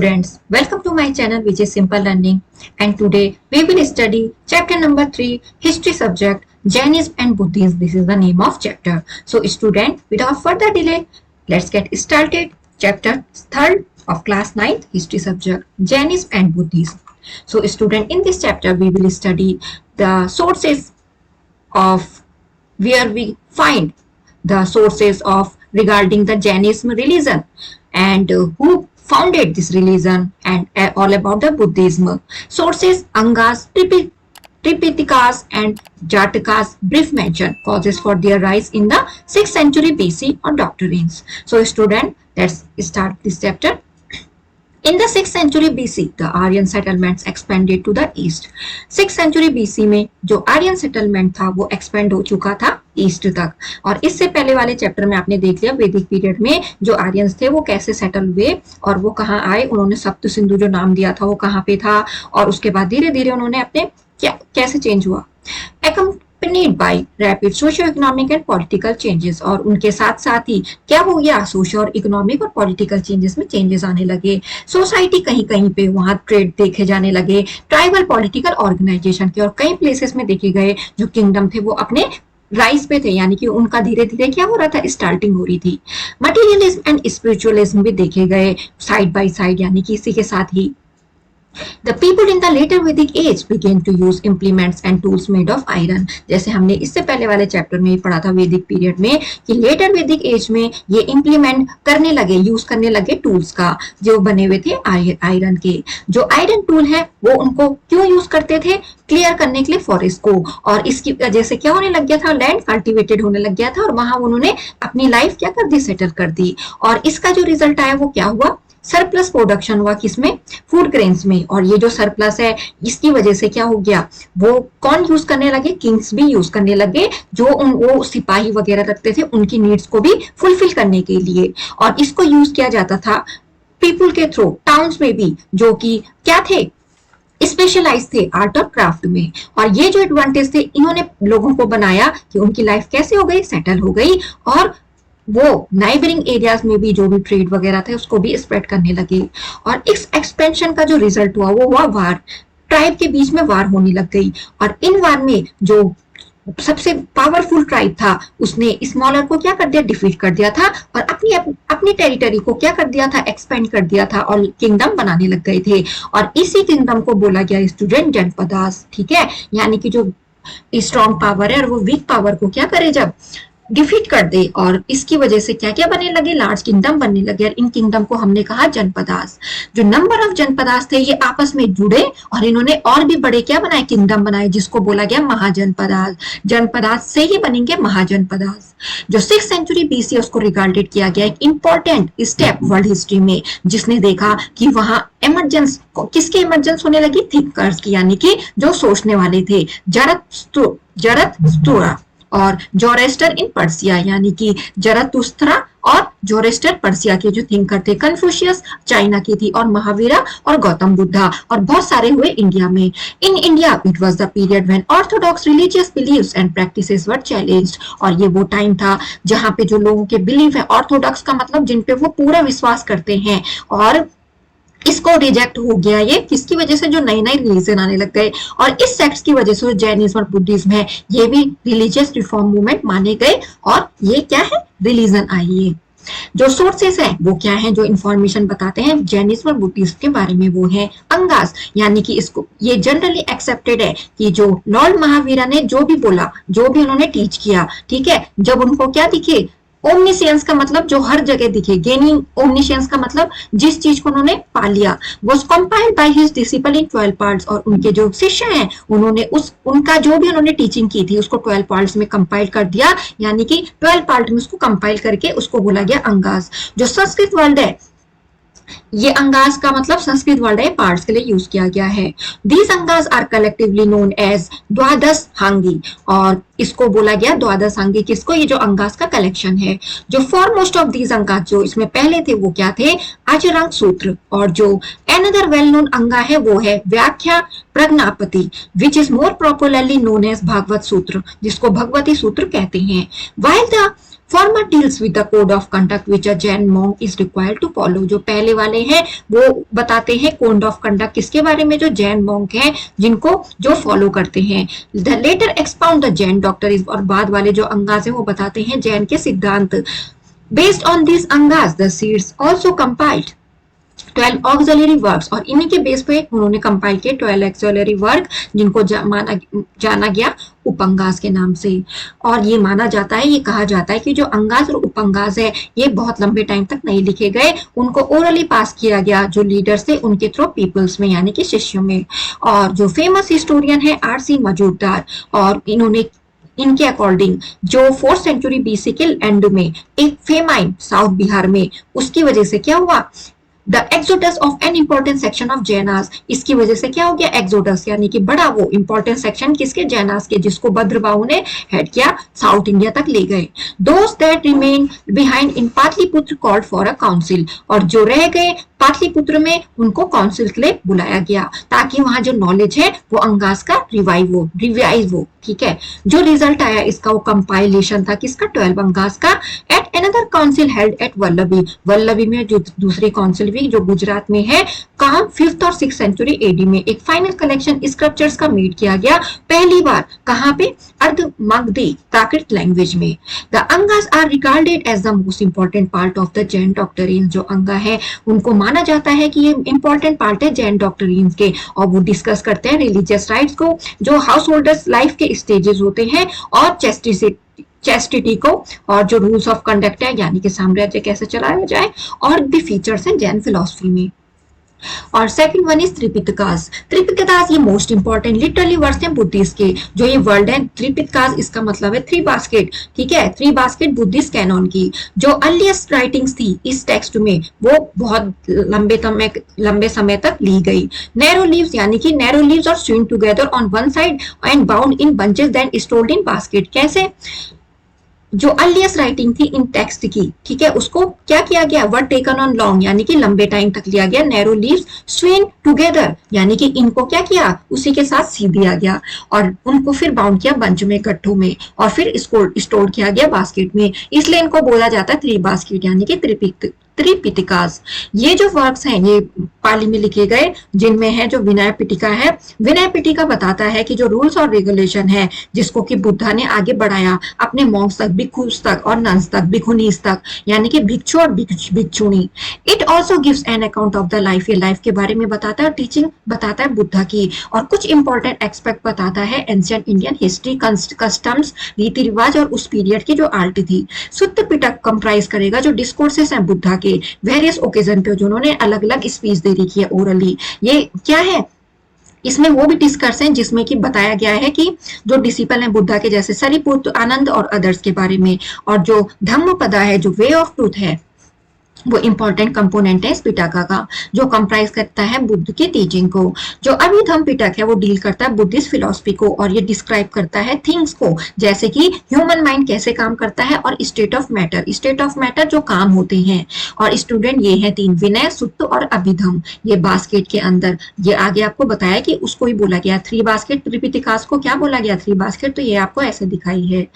students, welcome to my channel which is Simple Learning, and today we will study chapter number 3 history subject Jainism and Buddhism. This is the name of chapter. So student, without further delay, let's get started. Chapter 3rd of class 9th history subject Jainism and Buddhism. So student, in this chapter we will study the sources of where we find the sources of regarding the Jainism religion and who founded this religion and all about the Buddhism. Sources: Angas, Tripitakas and Jatakas. Brief mention: causes for their rise in the 6th century BC or doctrines. So student, let's start this chapter. In the 6th century BC, the Aryan settlements expanded to the east. 6th century BC में जो Aryan settlement था वो expand हो चुका था east तक. और इससे पहले वाले चैप्टर में आपने देख लिया वैदिक पीरियड में जो आर्यंस थे वो कैसे सेटल हुए और वो कहाँ आए, उन्होंने सप्त सिंधु जो नाम दिया था वो कहाँ पे था, और उसके बाद धीरे धीरे उन्होंने अपने कैसे चेंज हुआ. accompanied by rapid socio-economic and political changes. और उनके साथ साथ ही क्या हो गया, सोशो और इकोनॉमिक और पॉलिटिकल चेंजेस में चेंजेस आने लगे. सोसाइटी कहीं कहीं पे वहां ट्रेड देखे जाने लगे, ट्राइबल पॉलिटिकल ऑर्गेनाइजेशन के, और कई प्लेसेस में देखे गए जो किंगडम थे वो अपने राइज पे थे, यानी कि उनका धीरे धीरे क्या हो रहा था, स्टार्टिंग हो रही थी. मटीरियलिज्म एंड स्पिरिचुअलिज्म भी देखे गए साइड बाय साइड, यानी कि इसी के साथ ही The people in the later Vedic age began to use implements and tools made of iron. जैसे हमने इससे पहले वाले चैप्टर में पढ़ा था वैदिक पीरियड में कि लेटर वैदिक एज में ये इम्प्लीमेंट करने लगे, यूज करने लगे टूल्स का जो बने हुए थे आयरन के. जो आयरन टूल है वो उनको क्यों यूज करते थे, क्लियर करने के लिए फॉरेस्ट को, और इसकी वजह से क्या होने लग गया था, लैंड कल्टिवेटेड होने लग गया था और वहां उन्होंने अपनी लाइफ क्या कर दी, सेटल कर दी. और इसका जो रिजल्ट आया वो क्या हुआ, सरप्लस प्रोडक्शन हुआ किसमें, फूड ग्रेन्स में. और ये जो सरप्लस है इसकी वजह से क्या हो गया, वो कौन यूज करने लगे, किंग्स भी यूज करने लगे, जो वो सिपाही वगैरह रखते थे उनकी नीड्स को भी फुलफिल करने के लिए. और इसको यूज किया जाता था पीपल के थ्रू, टाउन्स में भी, जो कि क्या थे, स्पेशलाइज थे आर्ट और क्राफ्ट में. और ये जो एडवांटेज थे इन्होंने लोगों को बनाया कि उनकी लाइफ कैसे हो गई, सेटल हो गई, और वो नाइबरिंग एरियाज में भी जो भी ट्रेड वगैरह थे उसको भी स्प्रेड करने लगे. और इस एक्सपेंशन का जो रिजल्ट हुआ वो हुआ वार. ट्राइब के बीच में वार होने लग गई, और इन वार में जो सबसे पावरफुल ट्राइब था उसने स्मॉलर को क्या कर दिया, डिफीट कर दिया था, और अपनी टेरिटरी को क्या कर दिया था, एक्सपेंड कर दिया था, और किंगडम बनाने लग गए थे. और इसी किंगडम को बोला गया स्टूडेंट जनपदास. ठीक है, यानी कि जो स्ट्रॉन्ग पावर है और वो वीक पावर को क्या करे, जब डिफीट कर दे. और इसकी वजह से क्या क्या बनने लगे, लार्ज किंगडम बनने लगे. और इन किंगडम को हमने कहा जनपदास. जो नंबर ऑफ जनपदास थे ये आपस में जुड़े और इन्होंने और भी बड़े क्या बनाए, किंगडम बनाए, जिसको बोला गया महाजनपदास. जनपदास से ही बनेंगे महाजनपदास. जो 6th सेंचुरी बीसी उसको रिगार्डेड किया गया एक इंपॉर्टेंट स्टेप वर्ल्ड हिस्ट्री में, जिसने देखा कि वहां इमरजेंस, किसकी इमरजेंस होने लगी, थिंकर्स की, यानी कि जो सोचने वाले थे. जरतुस्त्रा और जोरेस्टर इन पर्सिया, यानी कि जरतुस्त्रा और जोरेस्टर पर्सिया के जो थिंकर थे. कन्फ्यूशियस चाइना की थी, और महावीरा और गौतम बुद्धा, और बहुत सारे हुए इंडिया में. In India it was the period when orthodox religious beliefs and practices were challenged. और ये वो टाइम था जहां पे जो लोगों के बिलीफ है, ऑर्थोडॉक्स का मतलब जिन पे वो पूरा विश्वास करते हैं, और इसको रिजेक्ट हो गया. ये किसकी वजह से, जो नए नए रिलीजन आने लग गए. और इस सेक्ट्स की वजह से जैनिज्म और बुद्धिज्म है ये भी रिलीजियस रिफॉर्म मूवमेंट माने गए, और ये क्या है, रिलीजन आई है. जो सोर्सेस हैं वो क्या हैं, जो इंफॉर्मेशन बताते हैं जैनिज्म और बुद्धिज्म के बारे में, वो है अंगास. यानी कि इसको ये जनरली एक्सेप्टेड है कि जो लॉर्ड महावीरा ने जो भी बोला, जो भी उन्होंने टीच किया, ठीक है, जब उनको क्या दिखे, ओमनिशियंस का मतलब जो हर जगह दिखे, गेनिंग ओमनिशियंस का मतलब जिस चीज को उन्होंने पा लिया, was compiled by his disciple in 12 parts. और उनके जो शिष्य हैं उन्होंने उनका जो भी उन्होंने टीचिंग की थी उसको 12 पार्ट्स में कंपाइल कर दिया, यानी कि 12 पार्ट में उसको कंपाइल करके उसको बोला गया अंगास. जो संस्कृत वर्ड है, ये अंगास का मतलब संस्कृत वर्ड है, पार्ट्स के लिए यूज किया गया है. These Angas are collectively known as Dvadashangi. और इसको बोला गया द्वादश हांगी किसको, ये जो अंगास का कलेक्शन है. जो फॉरमोस्ट ऑफ दीज अंगास जो इसमें पहले थे वो क्या थे, अचरंग सूत्र. और जो अनदर वेल नोन अंगा है वो है Vyakhya Prajnapti, which is more popularly known as Bhagavat Sutra, जिसको भगवती सूत्र कहते हैं. While the former deals with the code of conduct which a Jain monk is required to follow. जो पहले वाले हैं वो बताते हैं कोड ऑफ कंडक्ट किसके बारे में, जो जैन मॉन्क हैं जिनको जो फॉलो करते हैं। The latter expound the Jain doctrine, और बाद वाले जो अंगास हैं वो बताते हैं जैन के सिद्धांत। Based on this angas the seeds also compiled 12 auxiliary works, और इन्हीं के बेस पे उन्होंने कंपाइल किए 12 ऑक्सिलरी वर्क जिनको जाना गया उपंगास के नाम से। और ये माना जाता है, ये कहा जाता है कि जो अंगास और उपंगास है ये बहुत लंबे टाइम तक नहीं लिखे गए, उनको ओरली पास किया गया जो लीडर्स थे उनके थ्रू पीपल्स में यानी कि शिष्यों में। और जो फेमस हिस्टोरियन है आर.सी. मजूमदार, और इन्होंने इनके अकॉर्डिंग जो 4th सेंचुरी बीसी के एंड में एक फेमाइन साउथ बिहार में, उसकी वजह से क्या हुआ, the exodus of an important section of Jainas, इसकी वजह से क्या हो गया एक्सोडस, यानी कि बड़ा वो इंपॉर्टेंट सेक्शन किसके, जैनास के, जिसको भद्रबाहु ने हेड किया, साउथ इंडिया तक ले गए। Those that remain behind in Pataliputra called for a council, और जो रह गए पाटलिपुत्र में उनको काउंसिल के लिए बुलाया गया ताकि वहां जो नॉलेज है वो अंगास का रिवाइज हो। ठीक है, जो रिजल्ट आया इसका वो कंपाइलेशन था किसका, 12 अंगास का। At another council held at Vallabhi में जो दूसरी काउंसिल हुई जो गुजरात में है, कहा 5th और 6th सेंचुरी एडी में एक फाइनल कलेक्शन स्क्रिप्चर्स का मीट किया गया पहली बार, कहां पे, अर्ध मगधी प्राकृत लैंग्वेज में। The Angas are regarded as the most important part of the Jain doctrine, जो अंगा है उनको माना जाता है कि ये इंपॉर्टेंट पार्ट है जैन डॉक्ट्रिन के, और वो डिस्कस करते हैं रिलीजियस राइट्स को, जो हाउस होल्डर्स लाइफ के स्टेजेस होते हैं, और चेस्टिटी को, और जो रूल्स ऑफ कंडक्ट है यानी कि साम्राज्य कैसे चलाया जाए, और भी फीचर्स हैं जैन फिलॉसफी में। और सेकंड वन इज त्रिपिटकास। त्रिपिटकास ये मोस्ट इंपॉर्टेंट लिटरली वर्ड्स हैं बुद्धिस्ट के, जो ये वर्ड है त्रिपिटकास इसका मतलब है 3 बास्केट। ठीक है, 3 बास्केट बुद्धिस्ट कैनन की जो अर्लीस्ट राइटिंग्स थी इस टेक्स्ट में वो बहुत लंबे समय तक ली गई। नैरो लीव्स यानी कि नैरो लीव्स और swing together on one side and bound in bunches then stored in basket. कैसे, जो अर्लीस्ट राइटिंग थी इन टेक्स्ट की, ठीक है, उसको क्या किया गया, वर्ड टेकन ऑन लॉन्ग यानी कि लंबे टाइम तक लिया गया, नैरो लीव्स स्विंग टुगेदर यानी कि इनको क्या किया, उसी के साथ सी दिया गया, और उनको फिर बाउंड किया बंच में, गट्ठों में, और फिर इसको स्टोर किया गया बास्केट में, इसलिए इनको बोला जाता है 3 बास्केट यानी कि त्रिपिटकास। ये जो वर्क्स हैं ये पाली में लिखे गए, जिनमें है जो विनय पिटिका है। विनय पिटिका बताता है कि जो रूल्स और रेगुलेशन है जिसको कि बुद्धा ने आगे बढ़ाया अपने मॉन्क्स तक, भिक्षुस तक और नन्स तक, भिक्षुनीस तक, यानी कि भिक्षु और भिक्षुणी। It also gives an account of the life, ये लाइफ के बारे में बताता है, टीचिंग बताता है बुद्धा की, और कुछ इंपॉर्टेंट एक्सपेक्ट बताता है एंशिएंट इंडियन हिस्ट्री, कस्टम्स, रीति रिवाज और उस पीरियड की जो आर्ट थी। सुत्त पिटक कंप्राइज करेगा जो डिस्कोर्सेस हैं बुद्धा के वेरियस ओकेजन पे, जिन्होंने अलग अलग स्पीच दे रखी है ओरली। ये क्या है, इसमें वो भी डिस्कस हैं जिसमें कि बताया गया है कि जो डिसिपल हैं बुद्धा के जैसे सरिपुत्र, आनंद और अदर्स के बारे में, और जो धम्मपदा है जो वे ऑफ ट्रूथ है वो इंपॉर्टेंट कंपोनेंट है इस पिटका का, जो कंप्राइज करता है बुद्ध की टीचिंग को। जो अभिधम्म पिटक है वो डील करता है बुद्धिस्ट फिलॉसफी को, और ये डिस्क्राइब करता है थिंग्स को, जैसे कि ह्यूमन माइंड कैसे काम करता है, और स्टेट ऑफ मैटर जो काम होते हैं। और स्टूडेंट ये है 3, विनय, सुत्त और अभिधम्म, ये बास्केट के अंदर, ये आगे आपको बताया कि उसको ही बोला गया 3 बास्केट। त्रिपिटकास को क्या बोला गया, 3 बास्केट, तो ये आपको ऐसे दिखाई है।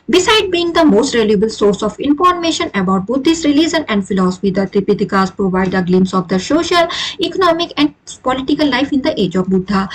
Beside being the most reliable source of information about Buddhist religion and philosophy, the Tripitas provide a glimpse of the social, economic and political life in the age of Buddha.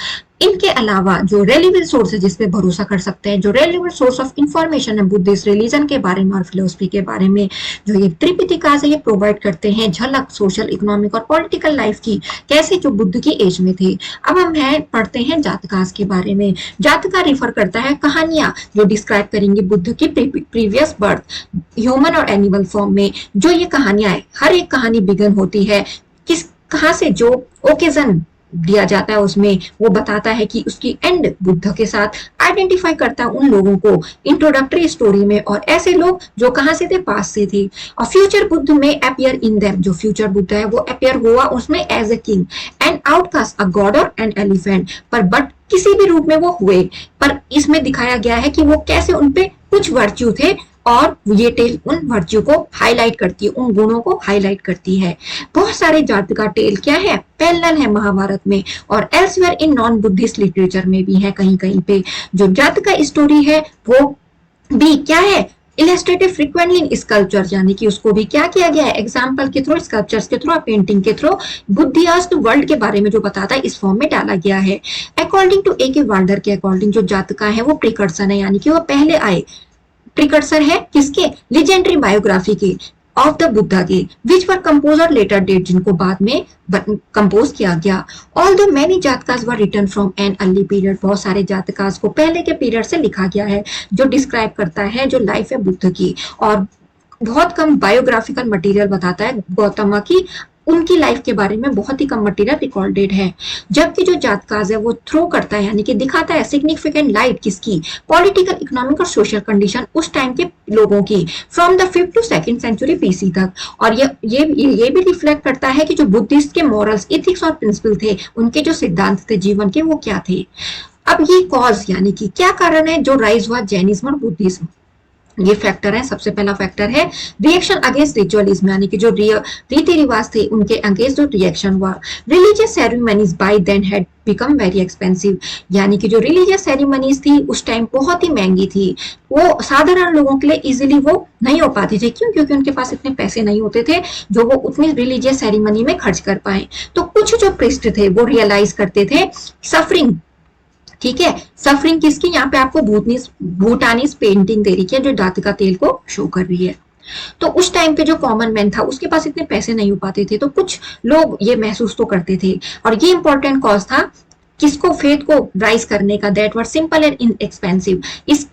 इनके अलावा जो relevant source है जिसपे भरोसा कर सकते हैं, जो रेलिवेंट सोर्स ऑफ इंफॉर्मेशन है बुद्धिस्ट रिलीजन के बारे में और फिलोसफी के बारे में, जो ये त्रिपिटकास है ये प्रोवाइड करते हैं झलक सोशल, इकोनॉमिक और पॉलिटिकल लाइफ की, कैसे जो बुद्ध की एज में थे। अब हम पढ़ते हैं जातकास के बारे में। जातका रिफर करता है कहानियां जो डिस्क्राइब करेंगे बुद्ध की प्रीवियस बर्थ ह्यूमन और एनिमल फॉर्म में। जो ये कहानियां है, हर एक कहानी बिगन होती है कहाँ से, जो ओकेजन दिया जाता है उसमें वो बताता है कि उसकी एंड बुद्ध के साथ आइडेंटिफाई करता है उन लोगों को इंट्रोडक्टरी स्टोरी में, और ऐसे लोग जो कहां से थे, पास से थे। और फ्यूचर बुद्ध में अपियर इन देम, जो फ्यूचर बुद्ध है वो अपियर हुआ उसमें as a king and outcast, a god और एन एलिफेंट, पर बट किसी भी रूप में वो हुए, पर इसमें दिखाया गया है कि वो कैसे उनपे कुछ वर्च्यू थे, और ये टेल उन वर्च्यू को हाईलाइट करती है, उन गुणों को हाईलाइट करती है। बहुत सारे जात का टेल क्या है, पैरेलल है महाभारत में, और elsewhere in non Buddhist literature में भी है कहीं कहीं पे। जो जात का स्टोरी है वो भी क्या है, इलस्ट्रेटिव फ्रीक्वेंटली इन स्कल्पचर, यानी कि उसको भी क्या किया गया है, एग्जाम्पल के थ्रू, स्कल्पचर्स के थ्रू, पेंटिंग के थ्रू बुद्धिस्ट वर्ल्ड के बारे में जो बताता है इस फॉर्म में डाला गया है। अकॉर्डिंग टू ए के वाल्डर के अकॉर्डिंग जो जातका है वो प्रिकर्सन है, यानी कि वो पहले आए, प्रिकर्सर है किसके, लेजेंडरी बायोग्राफी के ऑफ द बुद्धा के, विच वर कंपोज और लेटर डेट, जिनको बाद में कंपोज किया गया। Although many Jatakas were written from an early period, बहुत सारे जातकास को पहले के पीरियड से लिखा गया है जो डिस्क्राइब करता है जो लाइफ है बुद्ध की, और बहुत कम बायोग्राफिकल मटेरियल बताता है गौतम की, उनकी लाइफ के बारे में बहुत ही कम मटेरियल रिकॉर्डेड है। जबकि जो जातकाज है वो थ्रो करता है, यानी कि दिखाता है सिग्निफिकेंट लाइट किसकी, पॉलिटिकल, इकोनॉमिक और सोशल कंडीशन उस टाइम के लोगों की, from the 5th to 2nd century BC तक। और ये भी रिफ्लेक्ट करता है कि जो बुद्धिस्ट के मॉरल्स, इथिक्स और प्रिंसिपल थे, उनके जो सिद्धांत थे जीवन के, वो क्या थे। अब ये कॉज, यानी कि क्या कारण है जो राइज हुआ जैनिज्म और बुद्धिज्म, ये फैक्टर है। सबसे पहला फैक्टर है रिएक्शन अगेंस्ट रिचुअलिज्म, यानी कि जो रीति रिवाज थे उनके अगेंस्ट जो रिएक्शन हुआ। Religious ceremonies by then had become very expensive, यानी कि जो रिलीजियस सेरेमनीज थी उस टाइम बहुत ही महंगी थी, वो साधारण लोगों के लिए इजीली वो नहीं हो पाती थी। क्यों? क्योंकि उनके पास इतने पैसे नहीं होते थे जो वो उतनी रिलीजियस सेरेमनी में खर्च कर पाए। तो कुछ जो प्रीस्ट थे वो रियलाइज करते थे सफरिंग, ठीक है, सफरिंग किसकी, यहाँ पे आपको भूटानीज पेंटिंग दे रही है जो जातका तेल को शो कर रही है। तो उस टाइम पे जो कॉमन मैन था उसके पास इतने पैसे नहीं हो पाते थे, तो कुछ लोग ये महसूस तो करते थे, और ये इंपॉर्टेंट कॉज था किसको, फेथ को राइज करने का, that were simple and inexpensive.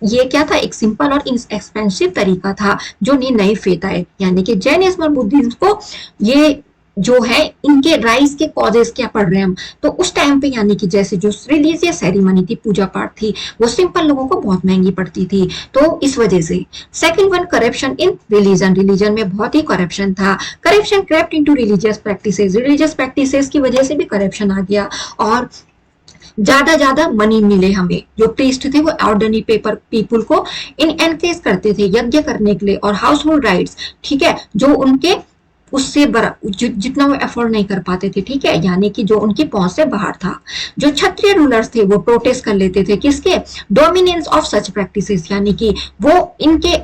ये क्या था, एक सिंपल और इनएक्सपेंसिव तरीका था जो नए फेथ आए, यानी कि जैनिज्म और बुद्धिज्म को ये जो है इनके राइज के कॉजेस क्या पढ़ रहे हैं हम। तो उस टाइम पे यानी कि जैसे जो रिलीजियस सेरेमनी थी, पूजा पाठ थी, वो सिंपल लोगों को बहुत महंगी पड़ती थी, तो इस वजह से। Second one, corruption in religion में बहुत ही करप्शन था। Corruption crept into religious practices की वजह से भी करप्शन आ गया, और ज्यादा मनी मिले हमें। जो प्रीस्ट थे वो ऑर्डिनरी पीपल को एनकरेज करते थे यज्ञ करने के लिए, और हाउस होल्ड राइट्स, ठीक है, जो उनके उससे बड़ा जितना वो अफोर्ड नहीं कर पाते थे, ठीक है, यानी कि जो उनकी पहुंच से बाहर था। जो क्षत्रिय रूलर्स थे वो प्रोटेस्ट कर लेते थे किसके, डोमिनेंस ऑफ सच प्रैक्टिसेस, यानी कि वो इनके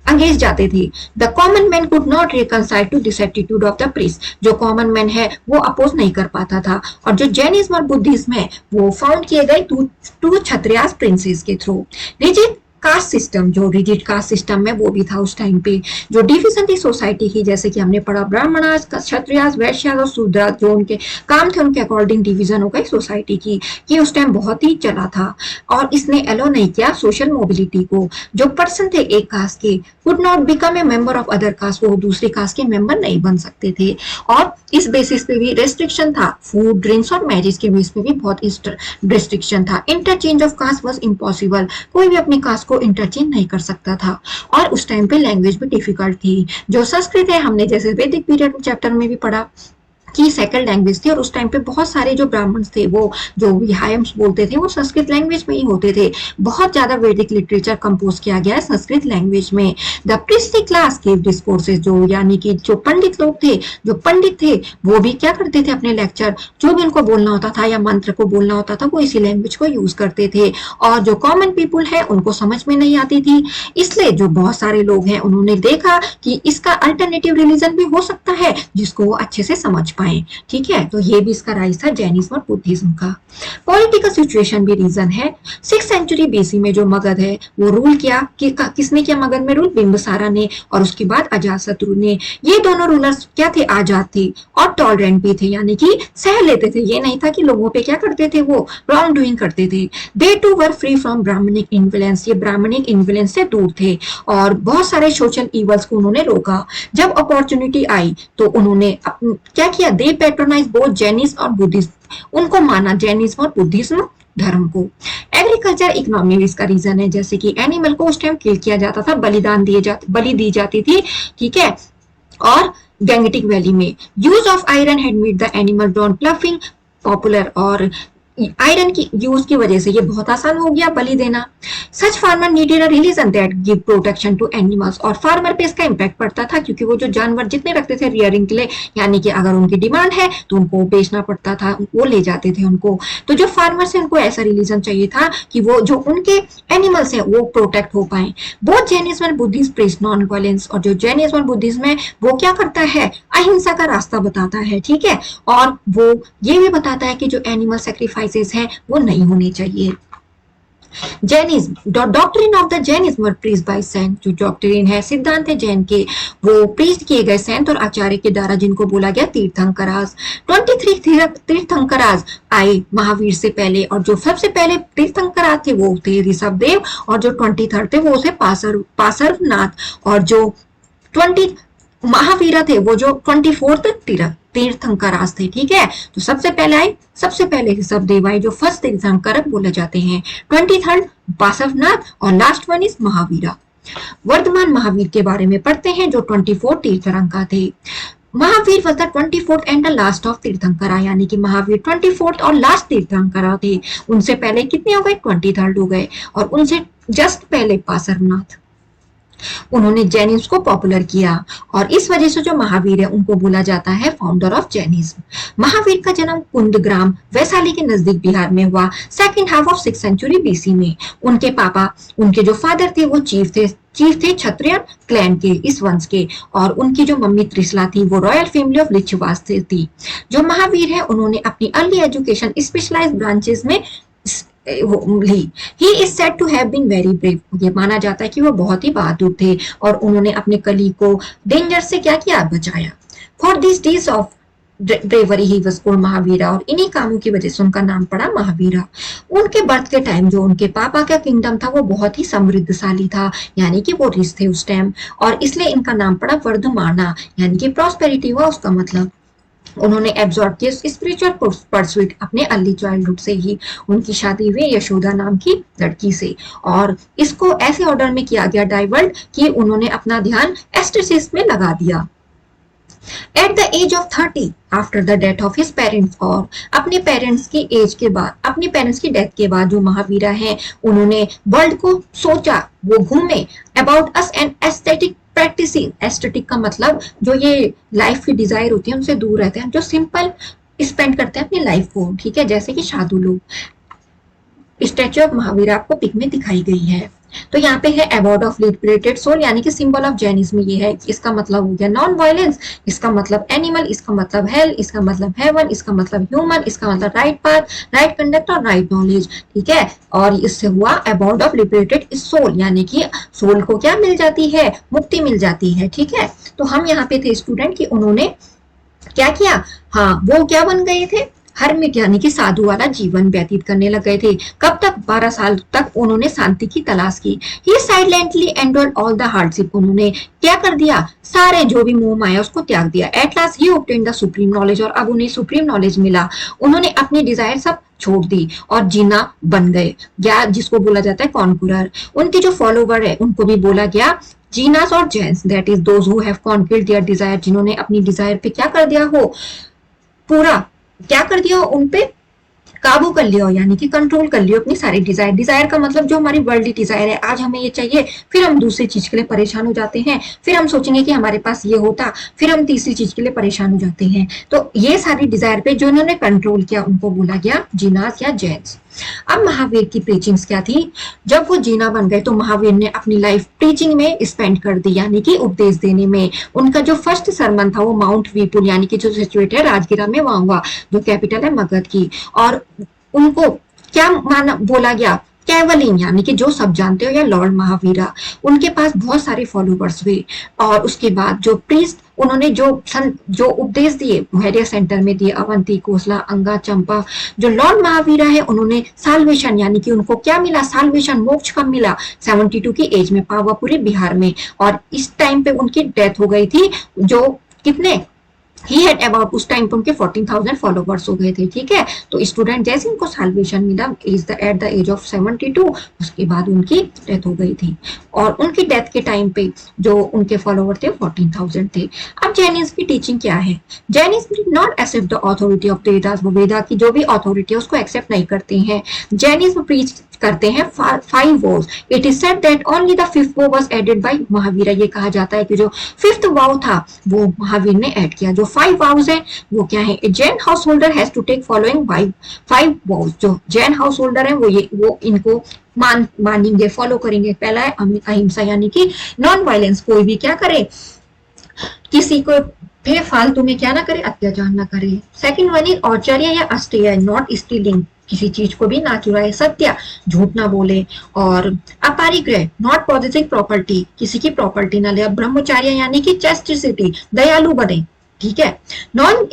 अगेंस्ट जाते थे। The common man could not reconcile to this attitude of the priest, जो कॉमन मैन है वो अपोज नहीं कर पाता था। और जो जैनिज्म और बुद्धिज्म है वो फाउंड किए गए टू क्षत्रियास प्रिंसेस के थ्रू। रिजिड कास्ट सिस्टम, जो रिजिड कास्ट सिस्टम में वो भी था उस टाइम पे। जो डिविजन थी सोसाइटी की, जैसे कि हमने पढ़ा ब्राह्मणास, क्षत्रियास, वैश्यास और शूद्रास, जो उनके काम थे उनके अकॉर्डिंग डिवीजन हो गई सोसाइटी की, ये उस टाइम बहुत ही चला था। और इसने अलो नहीं किया सोशल मोबिलिटी को। जो पर्सन थे एक कास्ट के could not become a member of other caste, वो दूसरे कास्ट के मेंबर नहीं बन सकते थे। और इस बेसिस पे भी रेस्ट्रिक्शन था, फूड, ड्रिंक्स और मैरिज के बेस पे भी बहुत रेस्ट्रिक्शन था। Interchange of caste was impossible, कोई भी अपनी कास्ट को इंटरचेंज नहीं कर सकता था। और उस टाइम पे लैंग्वेज भी डिफिकल्ट थी। जो संस्कृत है, हमने जैसे वैदिक पीरियड चैप्टर में भी पढ़ा की सेकंड लैंग्वेज थी, और उस टाइम पे बहुत सारे जो ब्राह्मण थे वो जो विहायम्स बोलते थे वो संस्कृत लैंग्वेज में ही होते थे। बहुत ज्यादा वैदिक लिटरेचर कंपोज किया गया है संस्कृत लैंग्वेज में। The priestly class give discourses, जो यानी कि जो पंडित लोग थे, जो पंडित थे, वो भी क्या करते थे, अपने लेक्चर जो भी उनको बोलना होता था या मंत्र को बोलना होता था वो इसी लैंग्वेज को यूज करते थे। और जो कॉमन पीपुल है उनको समझ में नहीं आती थी, इसलिए जो बहुत सारे लोग हैं उन्होंने देखा कि इसका अल्टरनेटिव रिलीजन भी हो सकता है जिसको वो अच्छे से समझ पाए। ठीक है, तो ये भी इसका राइज था जैनिज्म और बुद्धिज्म का। पॉलिटिकल सिचुएशन भी रीजन है। 6th सेंचुरी BC में जो मगध है वो रूल किया, किसने किया मगध में रूल, बिंबिसारा ने, और उसके बाद अजातशत्रु ने। ये दोनों रूलर्स क्या थे, आजाद थे और टॉलरेंट भी थे, यानी कि सह लेते थे। ये नहीं था कि लोगों पे क्या करते थे, वो रॉन्ग डूइंग करते थे। They too were free from Brahmanic influence, ये ब्राह्मणिक इन्फ्लुएंस से दूर थे, और बहुत सारे सोशल इवल्स को उन्होंने रोका। जब अपॉर्चुनिटी आई तो उन्होंने क्या किया, दे पैट्रोनाइज बोथ जैनिज्म और बुद्धिज्म, उनको माना जैनिज्म और बुद्धिज्म धर्म को। एग्रीकल्चर इकोनॉमी इसका रीजन है, जैसे कि एनिमल को उस टाइम किल किया जाता था, बलि दी जाती थी, ठीक है। और गैंगटिक वैली में use of iron had made the animal borne ploughing popular, और आयरन की यूज की वजह से ये बहुत आसान हो गया बलि देना। Such farmer needed a religion that give protection to animals, और फार्मर पे इसका इम्पैक्ट पड़ता था क्योंकि वो जो जानवर जितने रखते थे रियरिंग के लिए, यानी कि अगर उनकी डिमांड है तो उनको बेचना पड़ता था, वो ले जाते थे उनको। तो जो फार्मर्स है उनको ऐसा रिलीजन चाहिए था कि वो जो उनके एनिमल्स है वो प्रोटेक्ट हो पाए। Both Jainism and Buddhism preach non violence, और जो जैनिज्म और बुद्धिज्म है वो क्या करता है, अहिंसा का रास्ता बताता है, ठीक है। और वो ये भी बताता है कि जो एनिमल सेक्रीफाइसेस हैं वो नहीं होने चाहिए। Jainism, doctrine of the Jainism were preached by saint, जो डॉक्ट्रिन है, सिद्धांत है जैन के, वो प्रीच किए गए सेंट और आचार्य के द्वारा, जिनको बोला गया तीर्थंकरास। 23 तीर्थंकरास आए महावीर से पहले, और जो सबसे पहले तीर्थंकरास थे वो थे ऋषभदेव, और जो 23 थे वो थे पार्श्वनाथ, और जो 20 महावीरा थे वो जो 24 तीर्थंकरास थे, ठीक है। तो सबसे पहले आए, सबसे पहले ऋषभदेव आए जो फर्स्ट तीर्थंकर बोले जाते हैं, 23 पार्श्वनाथ, और last one is Mahavira. Vardhaman Mahavir के बारे में पढ़ते हैं जो 24 तीर्थंकर थे। Mahavir was the 24th and the last of tirthankara, यानी कि महावीर 24th और लास्ट तीर्थंकरा थे। उनसे पहले कितने हो गए, 23 हो गए, और उनसे जस्ट पहले पार्श्वनाथ। उन्होंने जैनिज्म को पॉपुलर किया, और इस वजह से जो महावीर है उनको बोला जाता है फाउंडर ऑफ जैनिज्म। महावीर का जन्म कुंदग्राम वैशाली के नजदीक बिहार में हुआ, second half of 6th century BC में। उनके पापा, उनके जो फादर थे वो चीफ थे क्षत्रिय क्लैन के, इस वंश के, और उनकी जो मम्मी त्रिशला थी वो रॉयल फैमिली ऑफ लिच्छवास से थी। जो महावीर है उन्होंने अपनी अर्ली एजुकेशन स्पेशलाइज्ड ब्रांचेस में ली। He is said to have been very brave, ये माना जाता है कि वो बहुत ही बहादुर थे, और उन्होंने अपने कली को डेंजर से क्या किया, बचाया। For this deed of bravery he was called Mahavira, और इन्हीं कामों की वजह से उनका नाम पड़ा महावीरा। उनके बर्थ के टाइम जो उनके पापा का किंगडम था वो बहुत ही समृद्धशाली था, यानी कि वो रिच थे उस टाइम, और इसलिए इनका नाम पड़ा वर्धमाना, यानी कि प्रॉस्पेरिटी हुआ उसका मतलब। उन्होंने एब्जॉर्ब किया स्पिरिचुअल परस्यूट अपने अर्ली चाइल्डहुड से ही। उनकी शादी हुई यशोदा नाम की लड़की से, और इसको ऐसे ऑर्डर में किया गया डाइवर्ट कि उन्होंने अपना ध्यान एस्टेसिस में लगा दिया। At the age of 30 after the death of his parents, और अपने पेरेंट्स की एज के बाद, अपने पेरेंट्स की डेथ के बाद जो महावीरा हैं उन्होंने वर्ल्ड को सोचा, वो घूमे। About us and aesthetic practicing, aesthetic का मतलब जो ये लाइफ की डिजायर होती है उनसे दूर रहते हैं, जो सिंपल स्पेंड करते हैं अपनी लाइफ को, ठीक है, जैसे कि साधु लोग। स्टैच्यू ऑफ महावीर आपको पिक में दिखाई गई है। तो यहाँ पे है अवॉर्ड ऑफ लिबरेटेड सोल, यानी कि सिंबल ऑफ जैनिज्म ये है। इसका मतलब हो गया नॉन वायलेंस, इसका मतलब एनिमल, इसका मतलब हेल, इसका मतलब हेवन, इसका मतलब ह्यूमन, इसका मतलब राइट पाथ, राइट कंडक्ट और राइट नॉलेज, ठीक है। और इससे हुआ अवॉर्ड ऑफ लिबरेटेड सोल, यानी कि सोल को क्या मिल जाती है, मुक्ति मिल जाती है, ठीक है। तो हम यहाँ पे थे स्टूडेंट कि उन्होंने क्या किया, हाँ वो क्या बन गए थे, हरमिट, यानी कि साधु वाला जीवन व्यतीत करने लग गए थे। कब तक, 12 साल तक उन्होंने शांति की तलाश की। He silently endured all the hardship, उन्होंने क्या कर दिया, सारे जो भी मोह माया उसको त्याग दिया। At last he obtained the supreme knowledge, और अब उन्हें सुप्रीम नॉलेज मिला। उन्होंने अपनी डिजायर सब छोड़ दी और जीना बन गए, या जिसको बोला जाता है कॉन्कुरर। उनके जो फॉलोवर है उनको भी बोला गया जीनास और Jains, that is those who have conquered their desire, जिन्होंने अपनी डिजायर पे क्या कर दिया हो, पूरा क्या कर दिया, उन पे काबू कर लिया, यानी कि कंट्रोल कर लिया अपनी सारी डिजायर। डिजायर का मतलब जो हमारी वर्ल्डली डिजायर है, आज हमें ये चाहिए, फिर हम दूसरी चीज के लिए परेशान हो जाते हैं, फिर हम सोचेंगे कि हमारे पास ये होता, फिर हम तीसरी चीज के लिए परेशान हो जाते हैं। तो ये सारी डिजायर पे जो इन्होंने कंट्रोल किया उनको बोला गया जीनास या जेंस। अब महावीर की प्रीचिंग्स क्या थी, जब वो जीना बन गए तो महावीर ने अपनी लाइफ टीचिंग में स्पेंड कर दी, यानी कि उपदेश देने में। उनका जो फर्स्ट सरमन था वो माउंट वीपुल, यानी कि जो सिचुएटेड है राजगिरा में, वहां हुआ, जो कैपिटल है मगध की। और उनको क्या माना बोला गया, कैवलिन, यानी कि जो सब जानते हो, या लॉर्ड महावीरा। उनके पास बहुत सारे फॉलोवर्स हुए, और उसके बाद जो प्रीस्ट, उन्होंने जो उपदेश दिए वेरियस सेंटर में दिए, अवंती, कोसला, अंगा, चंपा। जो लॉर्ड महावीरा है उन्होंने साल्वेशन, यानी कि उनको क्या मिला, साल्वेशन, मोक्ष कब मिला, 72 की एज में पावापुरी बिहार में। और इस टाइम पे उनकी डेथ हो गई थी, जो कितने ही हैड अबाउट उस टाइम पे उनके 14,000 फॉलोवर्स हो गए थे, ठीक है। तो स्टूडेंट जैसे उनको साल्वेशन मिला is the at the age of 72, उसके बाद उनकी डेथ हो गई थी। और उनकी डेथ के टाइम पे जो उनके फॉलोवर थे 14,000 थे। अब जैनिज्म की टीचिंग क्या है? Jainism did not accept the authority of Vedas, वो वेदा की जो भी अथॉरिटी है उसको एक्सेप्ट नहीं करते हैं। जैनिज्म प्रीच करते हैं 5 vows. It is said that only the 5th vow was added by Mahavir. ये कहा जाता है कि जो 5th वाव था वो महावीर ने ऐड किया। जो 5 वाव्स है वो क्या है? Jain house holder has to take following 5 vows. जो जैन हाउस होल्डर है वो इनको मानेंगे, फॉलो करेंगे। पहला है अहिंसा, यानी कि नॉन वायलेंस, कोई भी क्या करे, किसी को बेफालतू में क्या ना करे, अत्याचार ना करे। सेकंड वन इज औचर्य या अस्तेय, नॉट स्टीलिंग, किसी चीज को भी ना चुराए। सत्य, झूठ ना बोले। और अपरिग्रह, नॉट पॉजिटिव प्रॉपर्टी, किसी की प्रॉपर्टी ना ले। ब्रह्मचार्य यानी कि चेस्टिसिटी, दयालु बने, ठीक है। Non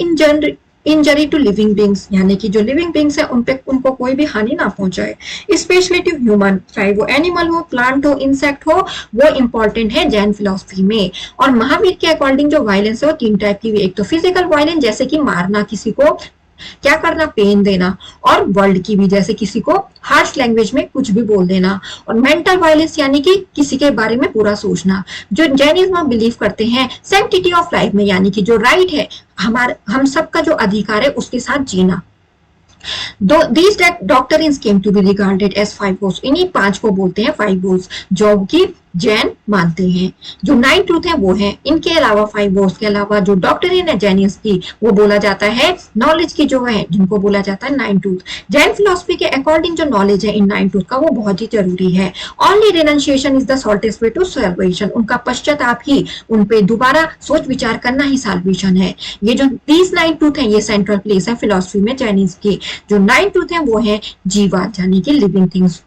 injury to living beings, यानी कि जो लिविंग बींग्स है उनको कोई भी हानि ना पहुंचाए। स्पेशली टू ह्यूमन, चाहे वो एनिमल हो, प्लांट हो, इंसेक्ट हो, वो इंपॉर्टेंट है जैन फिलोसफी में। और महावीर के अकॉर्डिंग जो वायलेंस है वो 3 टाइप की। एक तो फिजिकल वायलेंस, जैसे कि मारना, किसी को क्या करना, पेन देना। और वर्ल्ड की भी, जैसे किसी को हार्श लैंग्वेज में कुछ भी बोल देना। और मेंटल वायलेंस, यानी कि किसी के बारे में बुरा सोचना। जो जैनिज्म बिलीव करते हैं सैंक्टिटी ऑफ लाइफ में, यानी कि जो राइट है हम सबका जो अधिकार है उसके साथ जीना। These doctrines came to be regarded as 5 goals. इन्हीं 5 को बोलते हैं 5 goals, जो कि जैन मानते हैं। जो 9 ट्रूथ है वो है। इनके अलावा 5 गोल्स के अलावा जो डॉक्ट्रिन है जैनिज्म की, वो बोला जाता है नॉलेज की जो है, जिनको बोला जाता है 9 ट्रूथ। जैन फिलोसफी के अकॉर्डिंग जो नॉलेज है इन 9 ट्रूथ का, वो बहुत ही जरूरी है। Only renunciation is the shortest way to salvation, उनका पश्चाताप ही, उन पे दोबारा सोच विचार करना ही साल्वेशन है। ये जो 9 ट्रूथ है ये सेंट्रल प्लेस है फिलोसफी में जैनिज्म की। जो 9 ट्रूथ है वो है जीवात, यानी कि लिविंग थिंग्स।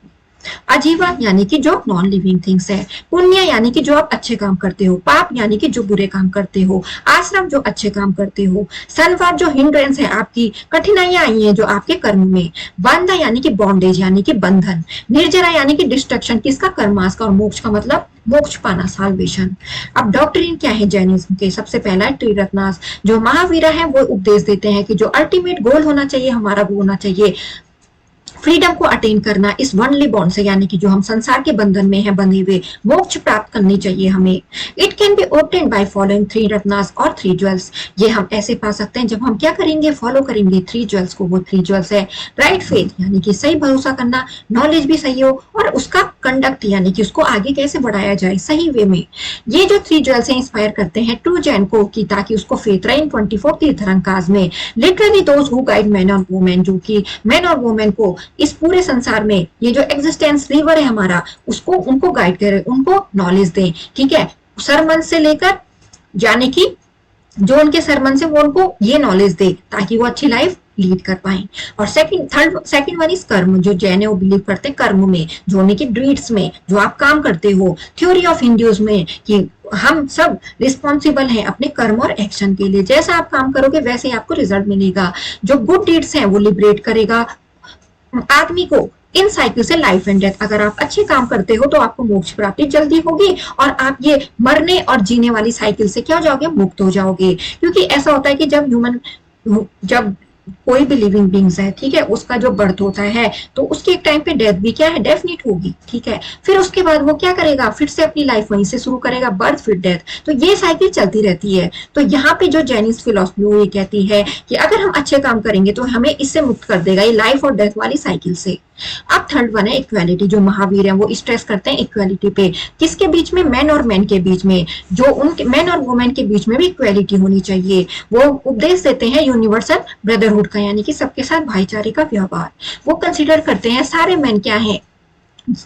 अजीवन, यानी कि जो नॉन लिविंग थिंग्स है। पुण्य, यानी कि जो आप अच्छे काम करते हो। पाप, यानी कि जो बुरे काम करते हो। आश्रम, जो अच्छे काम करते हो। संवाद, जो हिंड्रेंस है, आपकी कठिनाइयां आई हैं जो आपके कर्म में। बंधा, यानी कि बॉन्डेज, यानी कि बंधन। निर्जरा, यानी कि डिस्ट्रक्शन, किसका, कर्मास का। और मोक्ष का मतलब मोक्ष पाना, साल्वेशन। अब डॉक्ट्रिन क्या है जैनिज्म के? सबसे पहला है त्रिरत्नास। जो महावीरा है वो उपदेश देते हैं कि जो अल्टीमेट गोल होना चाहिए हमारा, वो होना चाहिए फ्रीडम को अटेन करना इस वनली बॉन्ड से, यानी कि जो हम संसार के बंधन में है बंधे हुए, मोक्ष प्राप्त करनी चाहिए हमें। It can be obtained by following 3 Ratnas और 3 ज्वेल्स। ये हम ऐसे पा सकते हैं जब हम क्या करेंगे, फॉलो करेंगे 3 ज्वेल्स को। वो 3 ज्वेल्स है राइट फेथ, यानी कि सही भरोसा करना, नॉलेज भी सही हो, और उसका कंडक्ट, यानी कि उसको आगे कैसे बढ़ाया जाए सही वे में। ये जो 3 ज्वेल्स है इंस्पायर करते हैं ट्रू जैन को, कि ताकि उसको फेथ रहे इन 24 तीर्थंकर्स में। Literally those who guide man और वुमेन, जो कि मैन और वुमेन को इस पूरे संसार में, ये जो एग्जिस्टेंस रिवर है हमारा, उसको उनको गाइड करे, उनको नॉलेज दें, ठीक है। सरमन से लेकर, यानी कि जो उनके सरमन से वो उनको ये नॉलेज दे ताकि वो अच्छी लाइफ लीड कर पाए। और सेकंड वन इज कर्म, जो जैन है वो बिलीव करते हैं कर्म में, जो उन्हीं की ड्रीड्स में, जो आप काम करते हो। थ्योरी ऑफ हिंदुइज्म में कि हम सब रिस्पॉन्सिबल हैं अपने कर्म और एक्शन के लिए, जैसा आप काम करोगे वैसे ही आपको रिजल्ट मिलेगा। जो गुड डीड्स हैं वो लिबरेट करेगा आदमी को इन साइकिल से, लाइफ एंड डेथ। अगर आप अच्छे काम करते हो तो आपको मोक्ष प्राप्ति जल्दी होगी, और आप ये मरने और जीने वाली साइकिल से क्या हो जाओगे, मुक्त हो जाओगे। क्योंकि ऐसा होता है कि जब कोई भी लिविंग बींग्स है, ठीक है, उसका जो बर्थ होता है तो उसके एक टाइम पे डेथ भी क्या है, डेफिनेट होगी, ठीक है। फिर उसके बाद वो क्या करेगा, फिर से अपनी लाइफ वहीं से शुरू करेगा, बर्थ फिर डेथ, तो ये साइकिल चलती रहती है। तो यहाँ पे जो जैनिस फिलोसफी वो ये कहती है कि अगर हम अच्छे काम करेंगे तो हमें इससे मुक्त कर देगा, ये लाइफ और डेथ वाली साइकिल से। अब थर्ड वन है इक्वालिटी। जो महावीर है वो स्ट्रेस करते हैं इक्वालिटी पे, किसके बीच में, मैन और मैन के बीच में, जो उनके मैन और वुमेन के बीच में भी इक्वालिटी होनी चाहिए। वो उपदेश देते हैं यूनिवर्सल ब्रदरहुड का, यानी कि सबके साथ भाईचारे का व्यवहार। वो कंसिडर करते हैं सारे मैन क्या है,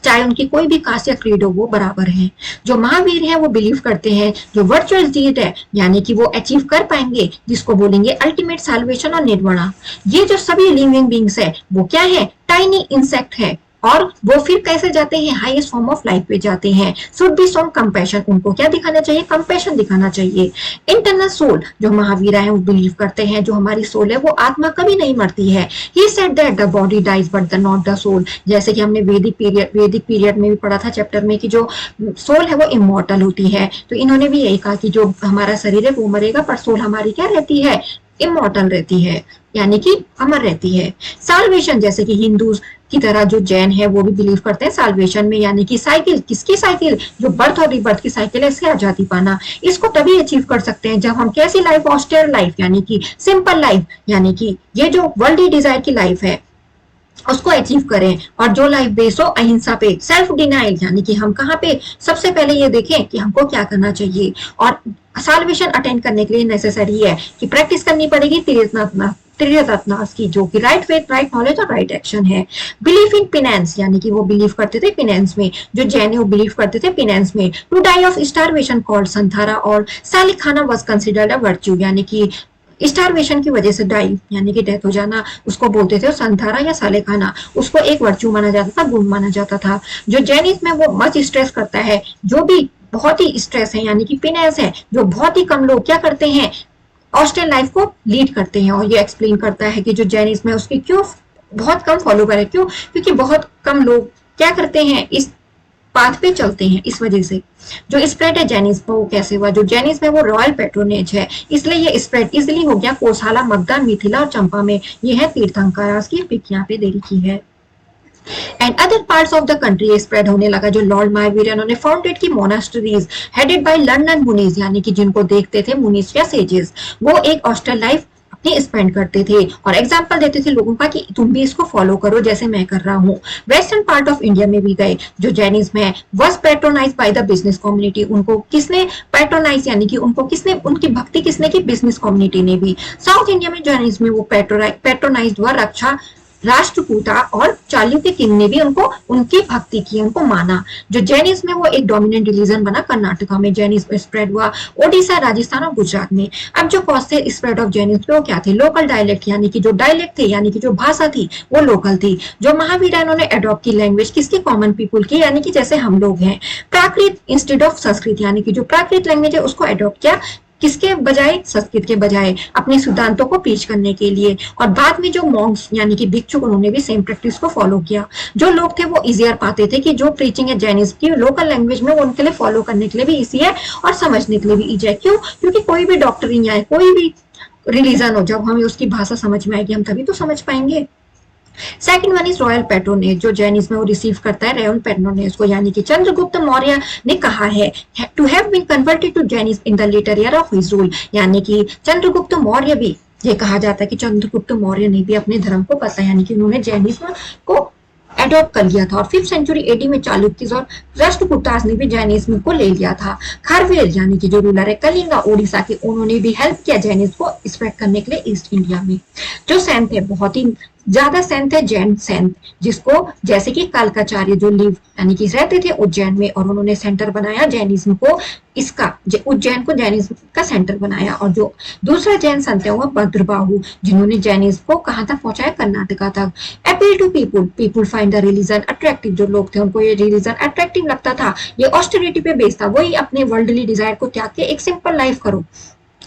चाहे उनकी कोई भी कास्ट या क्रीड हो, वो बराबर है। जो महावीर है वो बिलीव करते हैं जो वर्चुअल जीत है, यानी कि वो अचीव कर पाएंगे, जिसको बोलेंगे अल्टीमेट साल्वेशन और निर्वाणा। ये जो सभी लिविंग बींग्स है वो क्या है, टाइनी इंसेक्ट है, और वो फिर कैसे जाते हैं, हाईएस्ट फॉर्म ऑफ लाइफ पे जाते हैं। शुड बी सम कंपैशन, उनको क्या दिखाना चाहिए, कंपैशन दिखाना चाहिए। इंटरनल सोल, जो महावीरा है वो बिलीव करते हैं जो हमारी सोल है वो आत्मा कभी नहीं मरती है। He said that the body dies but the not the soul, जैसे कि हमने वैदिक पीरियड में भी पढ़ा था चैप्टर में कि जो सोल है वो इमॉर्टल होती है, तो इन्होंने भी यही कहा कि जो हमारा शरीर है वो मरेगा पर सोल हमारी क्या रहती है, इमॉर्टल रहती है, यानी कि अमर रहती है। साल्वेशन, जैसे कि हिंदू की तरह जो जैन है वो भी बिलीव करते हैं साल्वेशन में, यानी कि साइकिल, किसकी साइकिल, जो बर्थ और रिबर्थ की साइकिल है, इससे आजादी पाना। इसको तभी अचीव कर सकते हैं जब हम कैसी लाइफ, ऑस्टेयर लाइफ, यानी कि सिंपल लाइफ, यानी कि ये जो वर्ल्डली डिजायर की लाइफ है उसको अचीव करें, और जो लाइफ बेस हो अहिंसा पे, सेल्फ डिनाइल, यानी कि हम कहाँ पे सबसे पहले ये देखें कि हमको क्या करना चाहिए। और साल्वेशन अटेंड करने के लिए नेसेसरी है कि प्रैक्टिस करनी पड़ेगी त्रिरत्नास की, जो कि राइट फेथ, राइट नॉलेज और राइट एक्शन है। बिलीफ इन पिनेंस, यानी कि वो बिलीव करते थे पिनेंस में, जो जैन है वो बिलीव करते थे पिनेंस में। To die of starvation called Santhara, और सालिक खाना वाज कंसिडर्ड अ वर्च्यू, यानी कि स्टारवेशन की वजह से डाई यानी कि डेथ हो जाना उसको बोलते थे, संथारा या साले खाना उसको एक वर्च्यू माना जाता था, गुण माना जाता था। जो जैनिज्म में वो मच स्ट्रेस करता है, जो भी बहुत ही स्ट्रेस है यानी कि पिनेंस है, जो बहुत ही कम लोग क्या करते हैं, ऑस्ट्रियन लाइफ को लीड करते हैं। और ये एक्सप्लेन करता है कि जो जैनिज्म है उसकी क्यों बहुत कम फॉलो करे, क्यों, क्योंकि बहुत कम लोग क्या करते हैं, इस पाथ पे चलते हैं। इस वजह से जो स्प्रेड है जैनिज्म वो कैसे हुआ, जो जैनिज्म है वो रॉयल पेट्रोनेज है, इसलिए ये स्प्रेड इजिली हो गया कोसला, मगधा, मिथिला और चंपा में। ये है तीर्थंकर की पिक यहाँ पे दे रखी है। And other parts of the country spread होने लगा। जो लॉर्ड मायवीर उन्होंने फाउंडेड की मोनास्टरीज हेडेड बाय लर्नड मुनीज, यानी कि जिनको देखते थे मुनीस या सेजेस, वो एक ऑस्टर लाइफ अपनी स्पेंड करते थे और एग्जाम्पल देते थे लोगों का कि तुम भी इसको फॉलो करो जैसे मैं कर रहा हूँ। वेस्टर्न पार्ट ऑफ इंडिया में भी गए। जो जैनिज्म है was patronise by the business community, उनको किसने पेट्रोनाइज यानी कि उनको किसने, उनकी भक्ति किसने की, बिजनेस कम्युनिटी ने भी। साउथ इंडिया में जैनिज्म में वो पेट्रोनाइज व रक्षा राष्ट्रकूटा और चालुक्य किंग ने भी उनको उनकी भक्ति की, उनको माना। जो जैनिज्म में वो एक डोमिनेंट रिलीजन बना कर्नाटका में, जैनिज्म स्प्रेड हुआ ओडिशा, राजस्थान और गुजरात में। अब जो कॉज थे स्प्रेड ऑफ जैनिज्म वो क्या थे, लोकल डायलेक्ट, यानी कि जो डायलेक्ट थे यानी कि जो भाषा थी वो लोकल थी। जो महावीर इन्होंने अडॉप्ट की लैंग्वेज किसकी, कॉमन पीपुल की, यानी कि जैसे हम लोग हैं। प्राकृत इंस्टेड ऑफ संस्कृत, यानी कि जो प्राकृत लैंग्वेज है उसको अडॉप्ट किया, किसके बजाय, संस्कृत के बजाय, अपने सिद्धांतों को पेश करने के लिए। और बाद में जो मॉन्क्स यानी कि भिक्षुक उन्होंने भी सेम प्रैक्टिस को फॉलो किया। जो लोग थे वो इजियर पाते थे कि जो प्रीचिंग है जैनिज्म की लोकल लैंग्वेज में, वो उनके लिए फॉलो करने के लिए भी इजी है और समझने के लिए भी इजी है। क्यों, क्योंकि कोई भी डॉक्टरीन या कोई भी रिलीजन हो, जब हमें उसकी भाषा समझ में आएगी हम तभी तो समझ पाएंगे। Second one is royal patronage. जो जैनिज्म में वो रिसीव करता है रॉयल पैट्रोनेज को, यानी कि चंद्रगुप्त मौर्य ने कहा है to have been converted to Jainism in the later year of his rule, यानी कि चंद्रगुप्त मौर्य भी, ये कहा जाता है कि चंद्रगुप्त मौर्य ने भी अपने धर्म को बदला, यानी कि उन्होंने जैनिज्म को एडॉप्ट कर लिया था। और 5th सेंचुरी एडी में चालुक्य और राष्ट्रकूटास ने भी जैनिज्म को ले लिया था। खारवेल यानी कि जो रूलर है कलिंगा उड़ीसा के, उन्होंने भी हेल्प किया जैनिज्म को स्प्रेड करने के लिए ईस्ट इंडिया में। जो सेंट है बहुत ही ज्यादा सेंट है जैन सेंट, जिसको जैसे कि कालकाचार्य जो लिव यानी कि रहते थे उज्जैन में और उन्होंने सेंटर बनाया जैनिज्म को, इसका उज्जैन को जैनिज्म का सेंटर बनाया। और जो दूसरा जैन संत है वो भद्रबाहु, जिन्होंने जैनिज्म को कहां तक पहुंचाया, कर्नाटका तक। Appeal to people, people find the religion attractive, जो लोग थे उनको ये रिलीजन अट्रैक्टिव लगता था, ये ऑस्टेरिटी पे बेस्ड था, वही अपने वर्ल्डली डिजायर को त्याग के एक सिंपल लाइफ करो,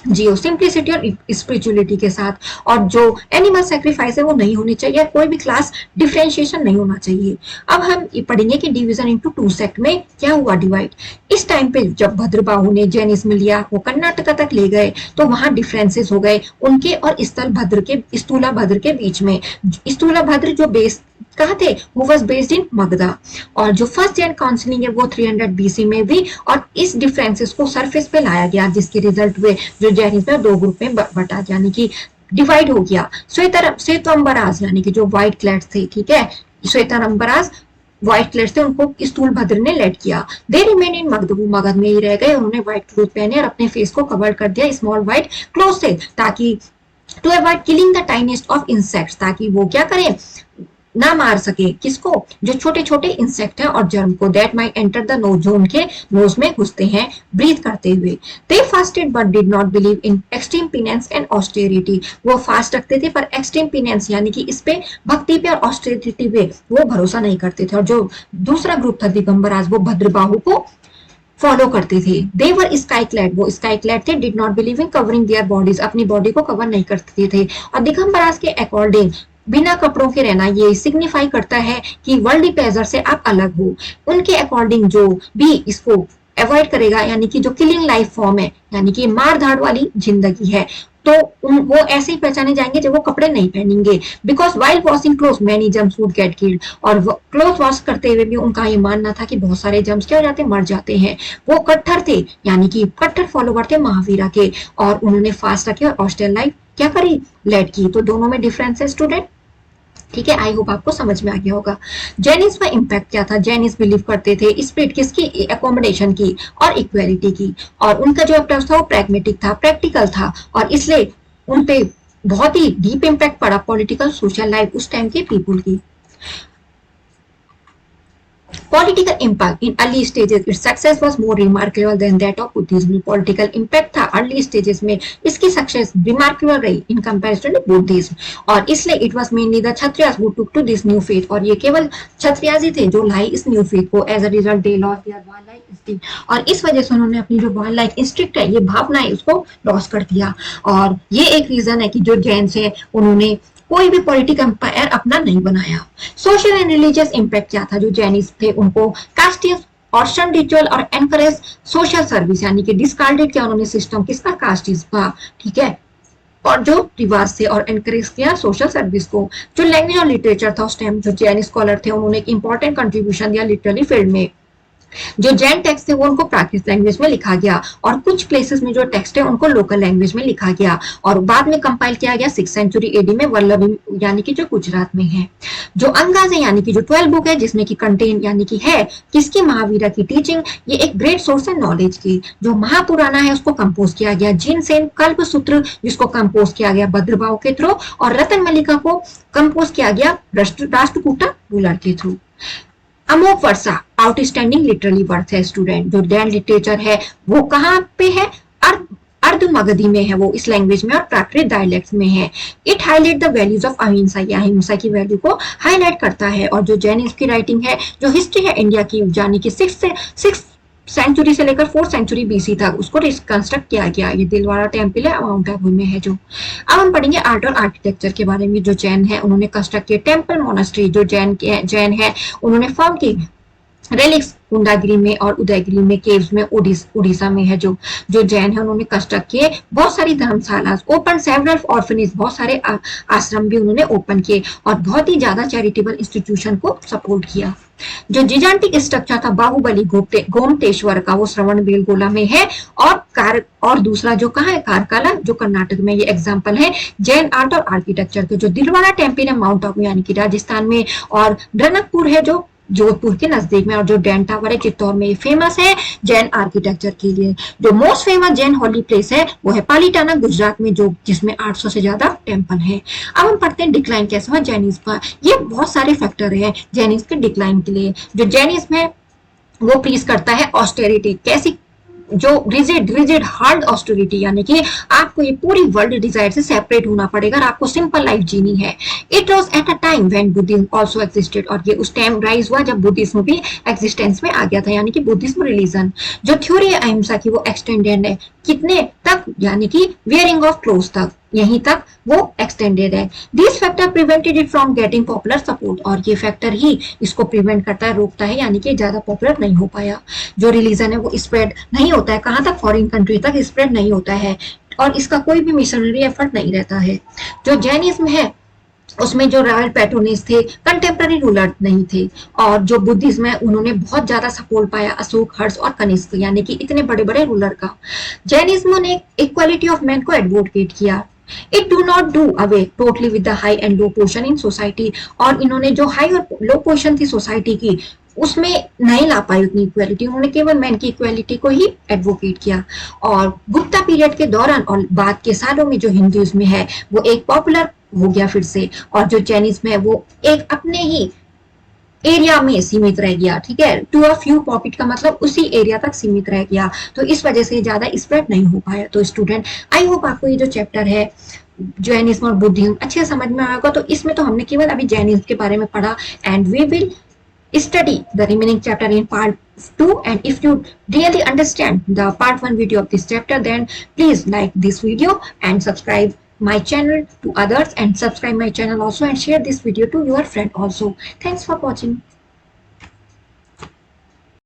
जियो सिंप्लिसिटी और स्पिरिचुअलिटी के साथ। और जो एनिमल सेक्रीफाइस है वो नहीं होनी चाहिए, कोई भी क्लास डिफरेंशिएशन नहीं होना चाहिए। अब हम ये पढ़ेंगे कि डिवीजन इनटू 2 सेक्ट में क्या हुआ डिवाइड। इस टाइम पे जब भद्रबाहु ने जैनिज्म लिया, वो कर्नाटका तक ले गए, तो वहां डिफरेंसेस हो गए उनके और स्थूलाभद्र के बीच में। स्थूलाभद्र जो बेस कहाँ थे, वो वाज बेस्ड इन मगधा। और जो फर्स्ट जैन काउंसिलिंग है वो 300 BC में भी, और इस डिफरेंसेस को सरफेस पे लाया गया, जिसके रिजल्ट हुए जो जैनिज्म 2 ग्रुप में बटा, यानी कि डिवाइड हो गया। श्वेतांबराज यानी कि जो व्हाइट क्लैड्स थे, ठीक है, श्वेतांबराज व्हाइट क्लैड्स थे, उनको स्थूलभद्र ने लेड किया। दे रिमेन इन मगध, वो मगध में ही रह गए, उन्होंने व्हाइट क्लोथ पहने और अपने फेस को कवर कर दिया स्मॉल व्हाइट क्लोथ से, ताकि to avoid killing the tiniest of insects, ताकि वो क्या करें, ना मार सके, किसको, जो छोटे छोटे इंसेक्ट है और जर्म को, that might enter the nose, जो उनके नोज में घुसते हैं ब्रीथ करते हुए। They fasted but did not believe in extreme penance and austerity, वो फास्ट रखते थे पर एक्सट्रीम पिनेंस यानी कि इस पे भक्ति पे और ऑस्टेरिटी पे वो भरोसा नहीं करते थे। और जो दूसरा ग्रुप था दिगंबराज, वो भद्रबाहु को फॉलो करते थे। दे वर स्काई क्लैड, वो स्काई क्लैड थे, did not believe in covering their bodies, अपनी बॉडी को कवर नहीं करते थे। और दिगंबराज के अकॉर्डिंग बिना कपड़ों के रहना ये सिग्निफाई करता है कि वर्ल्डली प्लेजर से आप अलग हो। उनके अकॉर्डिंग जो भी इसको अवॉइड करेगा, यानी कि जो किलिंग लाइफ फॉर्म है, यानी कि मार धाड़ वाली जिंदगी है, तो वो ऐसे ही पहचाने जाएंगे जब वो कपड़े नहीं पहनेंगे। Because while washing cloth many germs would get killed, और क्लोथ वॉश करते हुए भी उनका ये मानना था कि बहुत सारे जम्स क्या हो जाते, मर जाते हैं। वो कट्टर थे, यानी कि कट्टर फॉलोवर थे महावीरा के, और उन्होंने फास्ट रखे और ऑस्ट्रेल लाइफ क्या करी, लेड की। तो दोनों में डिफरेंस है स्टूडेंट, ठीक है। आई होप आपको समझ में आ गया होगा। जैनिस का इम्पैक्ट क्या था, जैनिस बिलीव करते थे स्पिरिट किसकी, एकोमोडेशन की और इक्वेलिटी की, और उनका जो अप्रोच था वो प्रैग्मेटिक था, प्रैक्टिकल था, और इसलिए उन पे बहुत ही डीप इम्पैक्ट पड़ा पॉलिटिकल सोशल लाइफ उस टाइम के पीपुल की। Political impact in early stages, its success was more remarkable than that of Buddhism. Political impact था early stages में, इसकी सक्सेस remarkable रही in comparison to Buddhism, और इसलिए it was mainly the Kshatriyas who took to this new faith, और ये केवल क्षत्रियाज ही थे जो लाई इस न्यू फेथ को। As a result they lost their warlike instinct, और इस वजह से उन्होंने अपनी जो warlike instinct है, ये भावना है, उसको लॉस कर दिया। और ये एक रीजन है कि जो जैन्स है उन्होंने कोई भी पॉलिटिकल एम्पायर अपना नहीं बनाया। सोशल एंड रिलीजियस इम्पैक्ट क्या था, जो जैनिस थे उनको कास्टिज्म और सन रिचुअल और एनकरेज सोशल सर्विस, यानी कि डिस्कार्डेड किया उन्होंने सिस्टम किसका, कास्टिज्म का, ठीक है, और जो रिवाज थे, और एनकरेज किया सोशल सर्विस को। जो लैंग्वेज और लिटरेचर था उस टाइम, जो जैन स्कॉलर थे उन्होंने एक इंपॉर्टेंट कंट्रीब्यूशन दिया लिटरली फील्ड में। जो जैन टेक्स्ट थे वो उनको प्राकृत लैंग्वेज में लिखा गया, और कुछ प्लेसेस में जो टेक्स्ट है उनको लोकल लैंग्वेज में लिखा गया, और बाद में कंपाइल किया गया 6th सेंचुरी एडी में वल्लभी, यानी कि जो गुजरात में है। जो अंगाज है, यानी कि जो 12 बुक है, जिसमें कि कंटेन, यानी कि है किसकी, महावीरा की टीचिंग, ये एक ग्रेट सोर्स है नॉलेज की। जो महापुराना है उसको कंपोज किया गया जिनसेन, कल्प सूत्र जिसको कंपोज किया गया भद्रबाहु के थ्रू, और रतन मल्लिका को कंपोज किया गया राष्ट्रकूटा रूलर के थ्रू। अमोघ वर्षा आउटस्टैंडिंग लिटरली वर्थ है स्टूडेंट। जो जैन लिटरेचर है वो कहाँ पे है, अर्ध मगधी में है वो इस लैंग्वेज में, और प्राकृत डायलेक्ट्स में है। It highlight the values of अहिंसा, या अहिंसा की वैल्यू को हाईलाइट करता है। और जो जैन की राइटिंग है, जो हिस्ट्री है इंडिया की, यानी कि 6th सेंचुरी से लेकर 4th सेंचुरी बीसी तक उसको रिकंस्ट्रक्ट किया गया। ये दिलवाड़ा टेम्पल है, माउंट आबू में है। जो अब हम पढ़ेंगे आर्ट और आर्किटेक्चर के बारे में। जो जैन है उन्होंने कंस्ट्रक्ट किया टेम्पल मोनास्ट्री, जो जैन है उन्होंने फॉर्म की रेलिक्स कुंडागिरी में और उदयगिरी में, केव्स में, उड़ीसा में है। जो जैन है उन्होंने कंस्ट्रक्ट किए बहुत सारी धर्मशाला, ओपन सेवरल ऑर्फनेज, बहुत सारे आश्रम भी उन्होंने ओपन किए, और बहुत ही ज्यादा चैरिटेबल इंस्टीट्यूशन को सपोर्ट किया। जो जिजांटिक स्ट्रक्चर था बाहुबली गोमतेश्वर का, वो श्रवण बेलगोला में है, और दूसरा जो कहाँ है, कारकाला, जो कर्नाटक में। ये एग्जांपल है जैन आर्ट और आर्किटेक्चर के। जो दिलवाड़ा टेम्पल है माउंट आबू यानी कि राजस्थान में, और रनकपुर है जो जोधपुर के नजदीक में, और जो डैन टावर है चित्तौड़ में, ये फेमस है जैन आर्किटेक्चर के लिए। जो most famous Jain holy place है वो है पालीटाना गुजरात में, जो जिसमें 800 से ज्यादा टेम्पल है। अब हम पढ़ते हैं डिक्लाइन कैसे हुआ जैनिज्म का। ये बहुत सारे फैक्टर है जैनिज्म के डिक्लाइन के लिए। जो जैनिज्म है वो प्रीच करता है ऑस्टेरिटी, कैसी, जो रिजिड हार्ड ऑस्टेरिटी, यानी कि आपको ये पूरी वर्ल्ड डिजायर से सेपरेट होना पड़ेगा और आपको सिंपल लाइफ जीनी है। It was at a time when Buddhism also existed, और ये उस टाइम राइज हुआ जब बुद्धिज्म भी एग्जिस्टेंस में आ गया था, यानी कि बुद्धिज्म रिलीजन। जो थ्योरी है अहिंसा की वो एक्सटेंडेड है कितने तक, यानी कि वेयरिंग ऑफ क्लोथ तक, यहीं तक वो एक्सटेंडेड है। This factor prevented it from getting popular support, और ये फैक्टर ही इसको प्रिवेंट करता है, रोकता है, यानी कि ज्यादा पॉपुलर नहीं हो पाया। जो रिलीजन है वो स्प्रेड नहीं होता है, कहाँ तक, फॉरेन कंट्री तक स्प्रेड नहीं होता है, और इसका कोई भी मिशनरी एफर्ट नहीं रहता है। जो जैनिज्म है उसमें जो रॉयल पैट्रोनेज थे, कंटेम्प्रेरी रूलर नहीं थे, और जो बुद्धिज्म है उन्होंने बहुत ज्यादा सपोर्ट पाया अशोक, हर्ष और कनिष्क, यानी कि इतने बड़े बड़े रूलर का। जैनिज्म ने इक्वालिटी ऑफ मैन को एडवोकेट किया। It do not do away totally with the high and low position in society, और इन्होंने जो हाई और लो पोजिशन थी सोसाइटी की उसमें नहीं ला पाई उतनी इक्वालिटी, उन्होंने केवल मैन की इक्वालिटी को ही एडवोकेट किया। और गुप्ता पीरियड के दौरान और बाद के सालों में जो हिंदुइज्म है वो एक पॉपुलर हो गया फिर से, और जो जैनिज्म है वो एक अपने ही एरिया में सीमित रह गया, ठीक है, टू अ फ्यू पॉकेट का मतलब उसी एरिया तक सीमित रह गया, तो इस वजह से ज्यादा स्प्रेड नहीं हो पाया। तो स्टूडेंट, आई होप आपको ये जो चैप्टर है जैनिज्म और बुद्धिज्म अच्छे से समझ में आएगा। तो इसमें तो हमने केवल अभी जैनिज्म के बारे में पढ़ा, and we will study the remaining chapter in part 2, and if you really understand the part 1 video of this chapter, then please like this video and subscribe my channel to others, and subscribe my channel also, and share this video to your friend also. Thanks for watching.